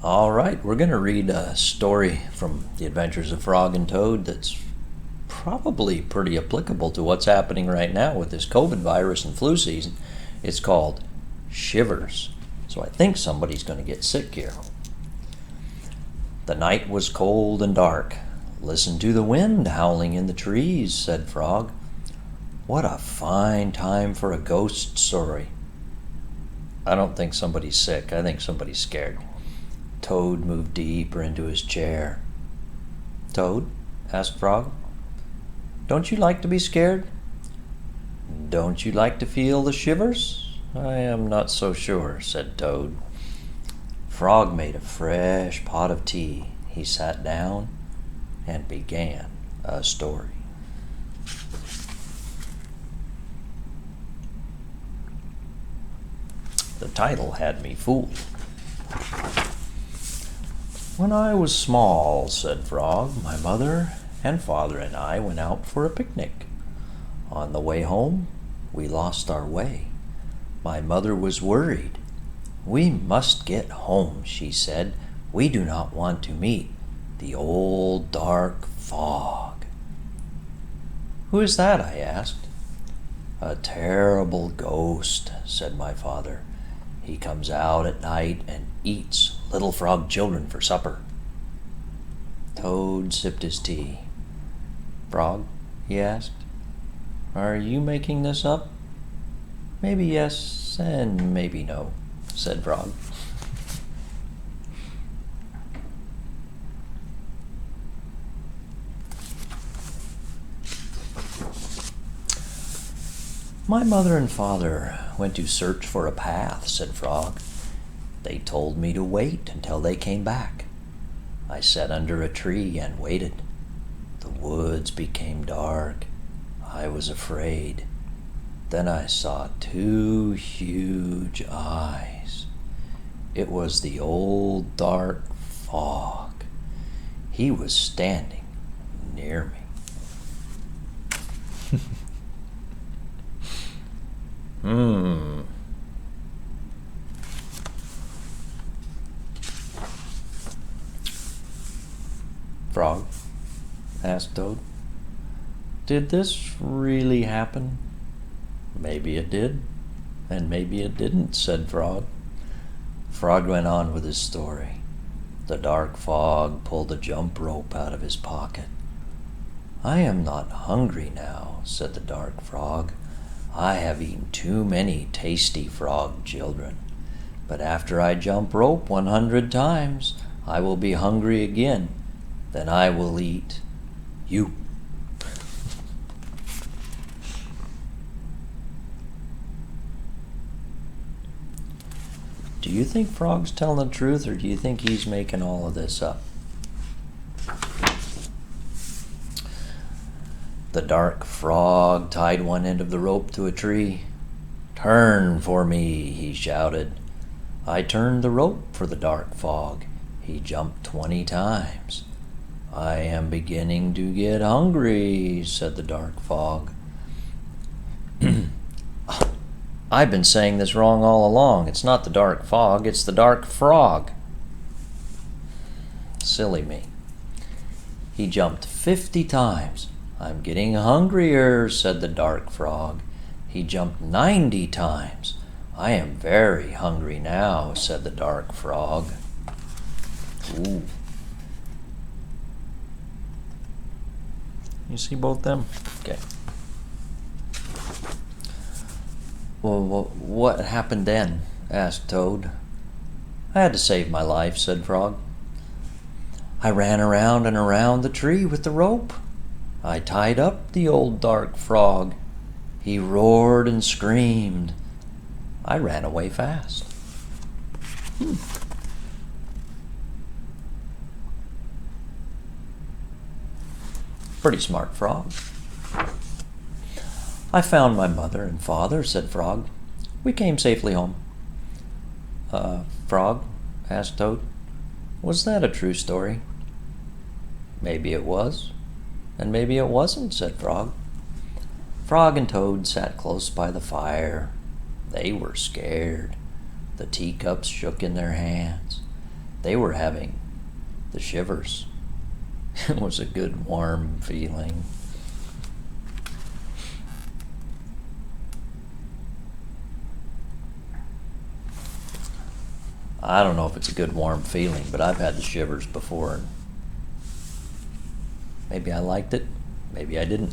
All right, we're going to read a story from The Adventures of Frog and Toad that's probably pretty applicable to what's happening right now with this COVID virus and flu season. It's called Shivers. So I think somebody's going to get sick here. The night was cold and dark. "Listen to the wind howling in the trees," said Frog. "What a fine time for a ghost story." I don't think somebody's sick. I think somebody's scared. Toad moved deeper into his chair. "Toad?" asked Frog. "Don't you like to be scared? Don't you like to feel the shivers?" "I am not so sure," said Toad. Frog made a fresh pot of tea. He sat down and began a story. The title had me fooled. "When I was small," said Frog, "my mother and father and I went out for a picnic. On the way home, we lost our way. My mother was worried. 'We must get home,' she said. 'We do not want to meet the old dark fog.'" "Who is that?" I asked. "A terrible ghost," said my father. "He comes out at night and eats little frog children for supper." Toad sipped his tea. "Frog," he asked, "are you making this up?" "Maybe yes and maybe no," said Frog. "My mother and father went to search for a path," said Frog. "They told me to wait until they came back. I sat under a tree and waited. The woods became dark. I was afraid. Then I saw two huge eyes. It was the old dark fog. He was standing near me." "Frog," asked Toad, "did this really happen?" "Maybe it did, and maybe it didn't," said Frog. Frog went on with his story. The dark fog pulled a jump rope out of his pocket. "I am not hungry now," said the dark frog. "I have eaten too many tasty frog children. But after I jump rope 100 times, I will be hungry again. Then I will eat you." Do you think Frog's telling the truth, or do you think he's making all of this up? The dark frog tied one end of the rope to a tree. "Turn for me," he shouted. I turned the rope for the dark fog. He jumped 20 times. "I am beginning to get hungry," said the dark fog. "I've been saying this wrong all along. It's not the dark fog, it's the dark frog." Silly me. He jumped 50 times. "I'm getting hungrier," said the dark frog. He jumped 90 times. "I am very hungry now," said the dark frog. Ooh. You see both them? Okay. "Well, what happened then?" asked Toad. "I had to save my life," said Frog. "I ran around and around the tree with the rope. I tied up the old dark frog. He roared and screamed. I ran away fast." Pretty smart frog. "I found my mother and father," said Frog. "We came safely home." Frog," asked Toad, "was that a true story?" "Maybe it was, and maybe it wasn't," said Frog. Frog and Toad sat close by the fire. They were scared. The teacups shook in their hands. they were having the shivers. It was a good warm feeling. I don't know if it's a good warm feeling, but I've had the shivers before, and maybe I liked it, maybe I didn't.